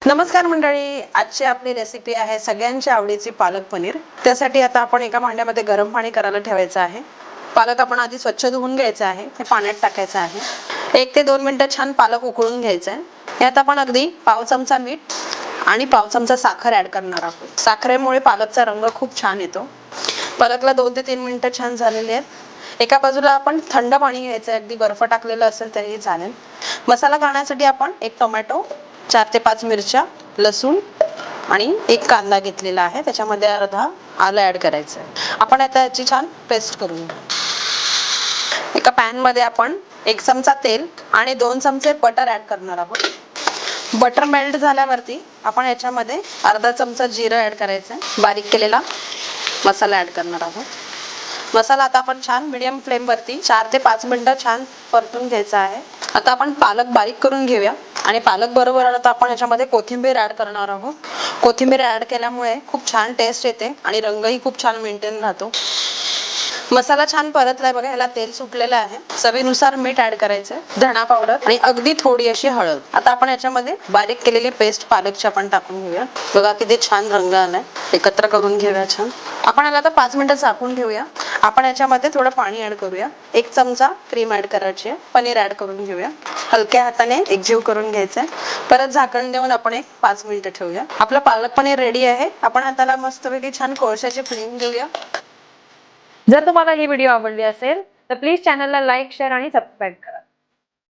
नमस्कार मंडळी, आजची आपली रेसिपी आहे सगळ्यांच्या आवडीची पालक पनीर। त्यासाठी आता आपण एका भांड्यामध्ये गरम पाणी करायला ठेवायचं आहे। पालक आपण आधी स्वच्छ धुवून घ्यायचा आहे, ते पाण्यात टाकायचं आहे। 1 ते 2 मिनिटं छान पालक उकळून घ्यायचा आहे। यात आपण अगदी पाव चमचा मीठ आणि पाव चमचा साखर ऍड करणार आहोत। साखरेमुळे पालकचा रंग खूप छान येतो। पालकला 2 ते 3 मिनिटं छान झालेले आहेत। एका बाजूला आपण थंड पाणी घ्यायचं, अगदी बर्फ टाकलेलं असेल तरी चालेल। मसाला करण्यासाठी आपण 1 टोमॅटो, 4 ते 5 मिरच्या, लसूण आणि 1 कांदा घेतलेला आहे। त्याच्यामध्ये अर्धा आलं ऍड करायचं आहे। आपण आता याची छान पेस्ट करून घेऊ। एका पॅन मध्ये आपण 1 चमचा तेल आणि 2 चमचे बटर ऍड करणार आहोत। बटर मेल्ट झाल्यावरती आपण याच्यामध्ये अर्धा चमचा जिरं ऍड करायचं आहे। बारीक केलेला मसाला ऍड करणार आहोत। मसाला आता आपण छान मीडियम फ्लेम वरती 4 ते 5 मिनिटं छान परतून घ्यायचा आहे। आता आपण पालक बारीक करून घेऊया आणि पालक बरोबर आता आपण याच्यामध्ये कोथिंबीर ऍड करणार आहोत। कोथिंबीर ऍड केल्यामुळे खूप छान टेस्ट येते आणि रंगही खूप छान मेंटेन राहतो। मसाला छान परतलाय बघा, याला तेल सुटलेलं आहे। चवीनुसार मीठ ऍड करायचं, धना पावडर आणि अगदी थोडी अशी हळद। आता आपण याच्यामध्ये बारीक केलेली पेस्ट पालकची आपण टाकून घेऊया। बघा किती छान रंग आलाय। एकत्र करून घेऊया छान। आपण याला आता 5 मिनिटं झाकून ठेवूया। आपण याच्यामध्ये थोडं पाणी ऍड करूया। 1 चमचा क्रीम ऍड करायची आहे। पनीर ऍड करून घेऊया। हलक्या हाताने एकजीव करून घ्यायचंय। परत झाकण देऊन आपण 5 मिनिटं ठेवूया। आपलं पालक पनीर रेडी आहे। आपण हाताला मस्तपैकी छान कोळशाची फ्लेम देऊया। जर तुम्हाला ही व्हिडिओ आवडली असेल तर प्लीज चॅनलला लाईक, शेअर आणि सबस्क्राईब करा।